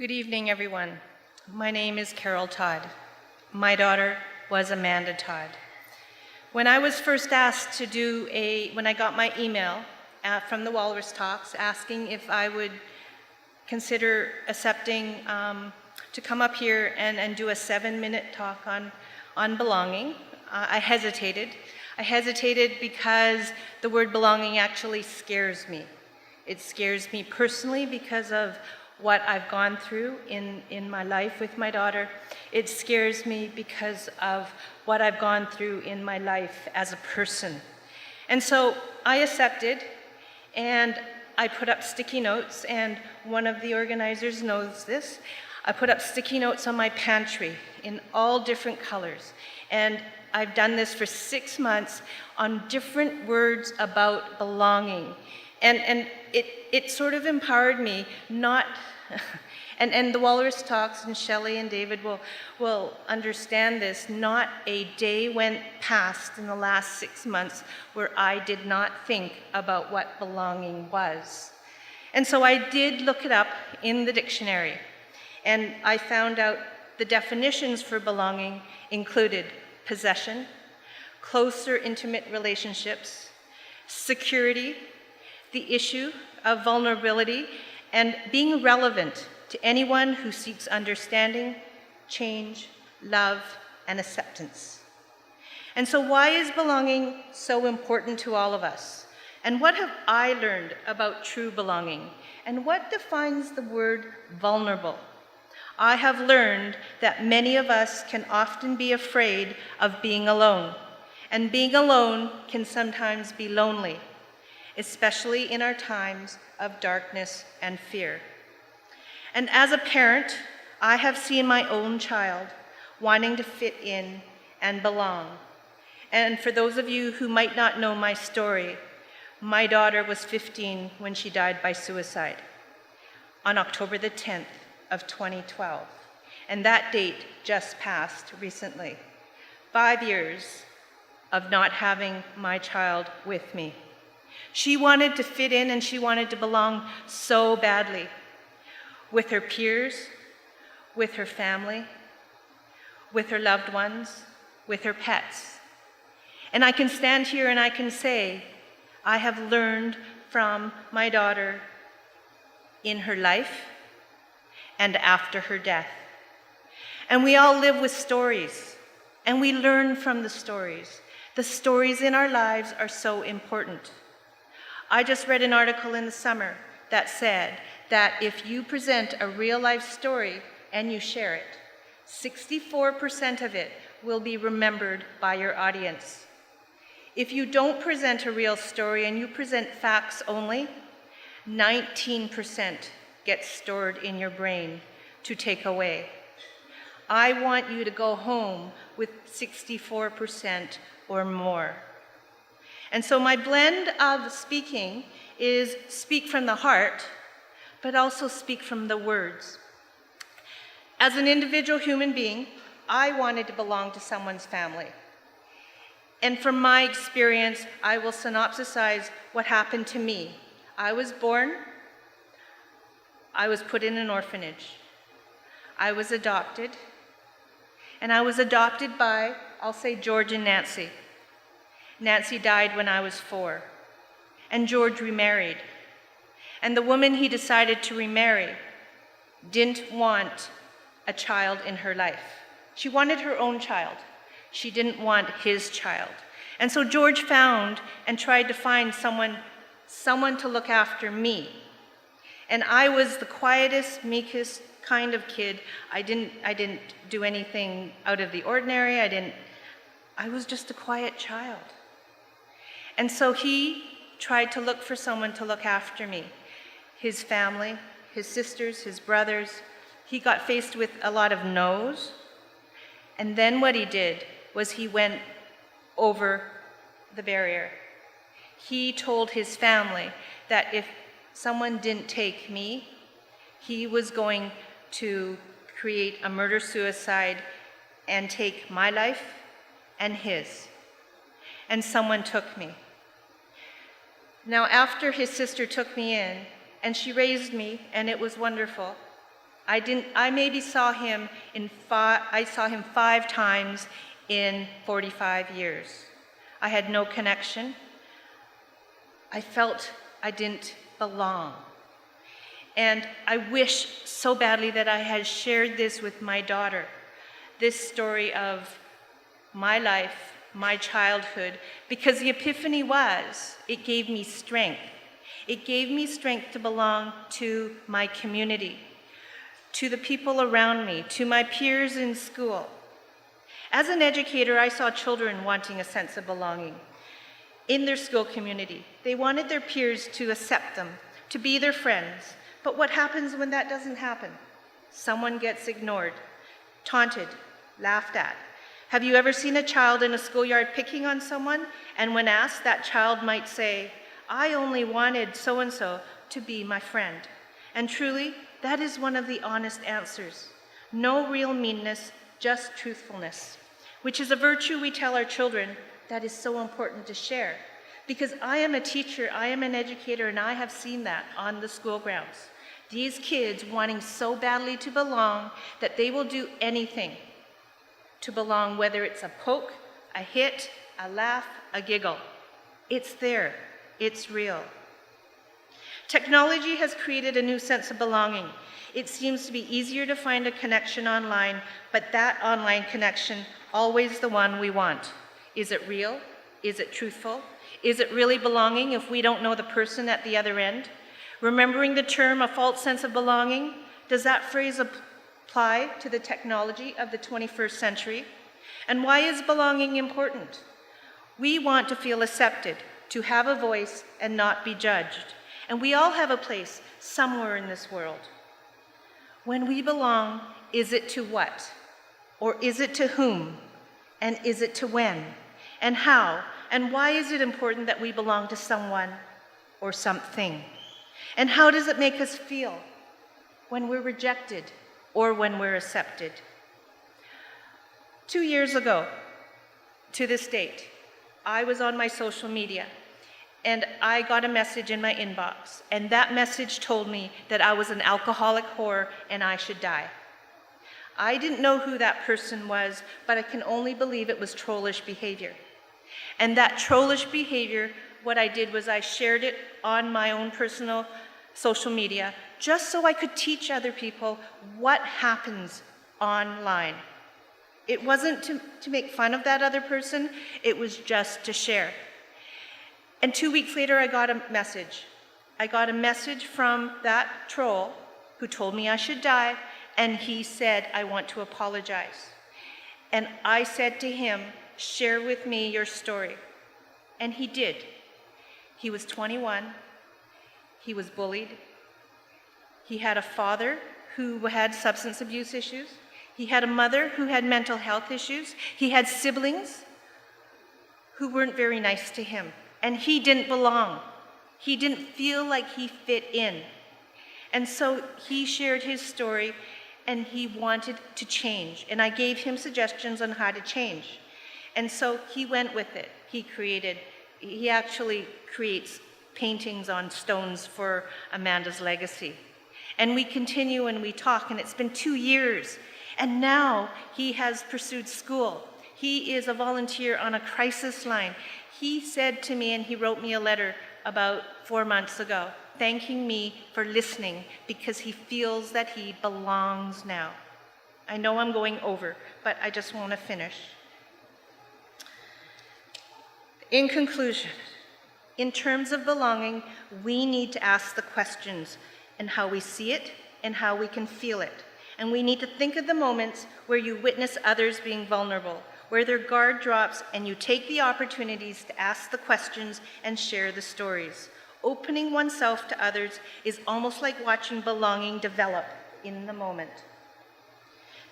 Good evening, everyone. My name is Carol Todd. My daughter was Amanda Todd. When I was first asked to when I got my email from the Walrus talks asking if I would consider accepting to come up here and do a 7-minute talk on belonging, I hesitated. I hesitated because the word belonging actually scares me. It scares me personally because of what I've gone through in my life with my daughter. It scares me because of what I've gone through in my life as a person. And so I accepted, and I put up sticky notes, and one of the organizers knows this. I put up sticky notes on my pantry in all different colors. And I've done this for 6 months on different words about belonging. And it sort of empowered me not, and the Walrus talks, and Shelley and David will understand this, not a day went past in the last 6 months where I did not think about what belonging was. And so I did look it up in the dictionary, and I found out the definitions for belonging included possession, closer intimate relationships, security, the issue of vulnerability, and being relevant to anyone who seeks understanding, change, love, and acceptance. And so why is belonging so important to all of us? And what have I learned about true belonging? And what defines the word vulnerable? I have learned that many of us can often be afraid of being alone, and being alone can sometimes be lonely, especially in our times of darkness and fear. And as a parent, I have seen my own child wanting to fit in and belong. And for those of you who might not know my story, my daughter was 15 when she died by suicide on October the 10th of 2012. And that date just passed recently. 5 years of not having my child with me. She wanted to fit in and she wanted to belong so badly with her peers, with her family, with her loved ones, with her pets. And I can stand here and I can say, I have learned from my daughter in her life and after her death. And we all live with stories, and we learn from the stories. The stories in our lives are so important. I just read an article in the summer that said that if you present a real-life story and you share it, 64% of it will be remembered by your audience. If you don't present a real story and you present facts only, 19% gets stored in your brain to take away. I want you to go home with 64% or more. And so my blend of speaking is speak from the heart, but also speak from the words. As an individual human being, I wanted to belong to someone's family. And from my experience, I will synopsisize what happened to me. I was born, I was put in an orphanage. I was adopted, and I was adopted by, I'll say, George and Nancy. Nancy died when I was 4, and George remarried. And the woman he decided to remarry didn't want a child in her life. She wanted her own child. She didn't want his child. And so George found and tried to find someone to look after me. And I was the quietest, meekest kind of kid. I didn't do anything out of the ordinary. I was just a quiet child. And so he tried to look for someone to look after me. His family, his sisters, his brothers. He got faced with a lot of no's. And then what he did was he went over the barrier. He told his family that if someone didn't take me, he was going to create a murder-suicide and take my life and his. And someone took me. Now, after his sister took me in, and she raised me, and it was wonderful, I maybe saw him I saw him 5 times in 45 years. I had no connection. I felt I didn't belong. And I wish so badly that I had shared this with my daughter, this story of my life, my childhood, because the epiphany was, it gave me strength. It gave me strength to belong to my community, to the people around me, to my peers in school. As an educator, I saw children wanting a sense of belonging in their school community. They wanted their peers to accept them, to be their friends. But what happens when that doesn't happen? Someone gets ignored, taunted, laughed at. Have you ever seen a child in a schoolyard picking on someone? And when asked, that child might say, "I only wanted so-and-so to be my friend." And truly, that is one of the honest answers. No real meanness, just truthfulness, which is a virtue we tell our children that is so important to share. Because I am a teacher, I am an educator, and I have seen that on the school grounds. These kids wanting so badly to belong that they will do anything to belong, whether it's a poke, a hit, a laugh, a giggle. It's there, it's real. Technology has created a new sense of belonging. It seems to be easier to find a connection online, but that online connection, always the one we want. Is it real? Is it truthful? Is it really belonging if we don't know the person at the other end? Remembering the term, a false sense of belonging, does that phrase apply to the technology of the 21st century? And why is belonging important? We want to feel accepted, to have a voice and not be judged. And we all have a place somewhere in this world. When we belong, is it to what? Or is it to whom? And is it to when? And how? And why is it important that we belong to someone or something? And how does it make us feel when we're rejected or when we're accepted? 2 years ago, to this date, I was on my social media and I got a message in my inbox, and that message told me that I was an alcoholic whore and I should die. I didn't know who that person was, but I can only believe it was trollish behavior. And that trollish behavior, what I did was I shared it on my own personal social media, just so I could teach other people what happens online. It wasn't to make fun of that other person, it was just to share. And 2 weeks later, I got a message. I got a message from that troll who told me I should die, and he said, "I want to apologize." And I said to him, "Share with me your story." And he did. He was 21. He was bullied. He had a father who had substance abuse issues. He had a mother who had mental health issues. He had siblings who weren't very nice to him. And he didn't belong. He didn't feel like he fit in. And so he shared his story, and he wanted to change. And I gave him suggestions on how to change. And so he went with it. He actually creates paintings on stones for Amanda's legacy. And we continue and we talk, and it's been 2 years. And now he has pursued school. He is a volunteer on a crisis line. He said to me, and he wrote me a letter about 4 months ago, thanking me for listening because he feels that he belongs now. I know I'm going over, but I just want to finish. In conclusion, in terms of belonging, we need to ask the questions and how we see it and how we can feel it. And we need to think of the moments where you witness others being vulnerable, where their guard drops and you take the opportunities to ask the questions and share the stories. Opening oneself to others is almost like watching belonging develop in the moment.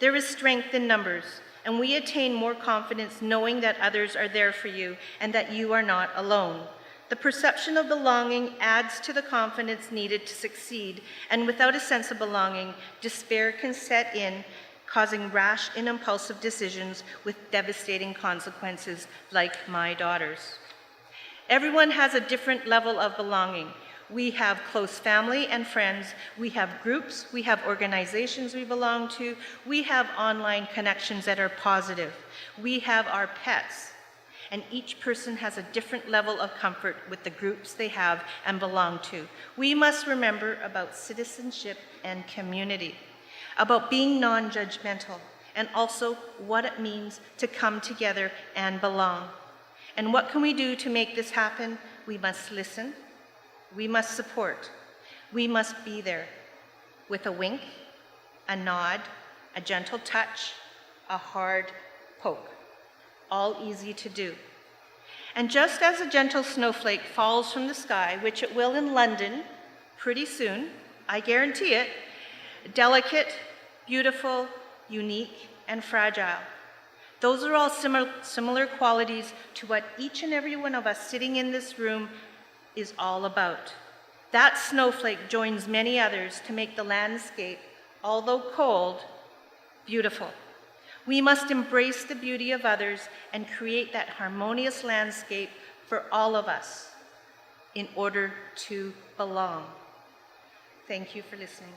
There is strength in numbers, and we attain more confidence knowing that others are there for you and that you are not alone. The perception of belonging adds to the confidence needed to succeed, and without a sense of belonging, despair can set in, causing rash and impulsive decisions with devastating consequences, like my daughter's. Everyone has a different level of belonging. We have close family and friends. We have groups. We have organizations we belong to. We have online connections that are positive. We have our pets. And each person has a different level of comfort with the groups they have and belong to. We must remember about citizenship and community, about being non-judgmental, and also what it means to come together and belong. And what can we do to make this happen? We must listen. We must support. We must be there with a wink, a nod, a gentle touch, a hard poke. All easy to do. And just as a gentle snowflake falls from the sky, which it will in London pretty soon, I guarantee it, delicate, beautiful, unique, and fragile. Those are all similar qualities to what each and every one of us sitting in this room is all about. That snowflake joins many others to make the landscape, although cold, beautiful. We must embrace the beauty of others and create that harmonious landscape for all of us in order to belong. Thank you for listening.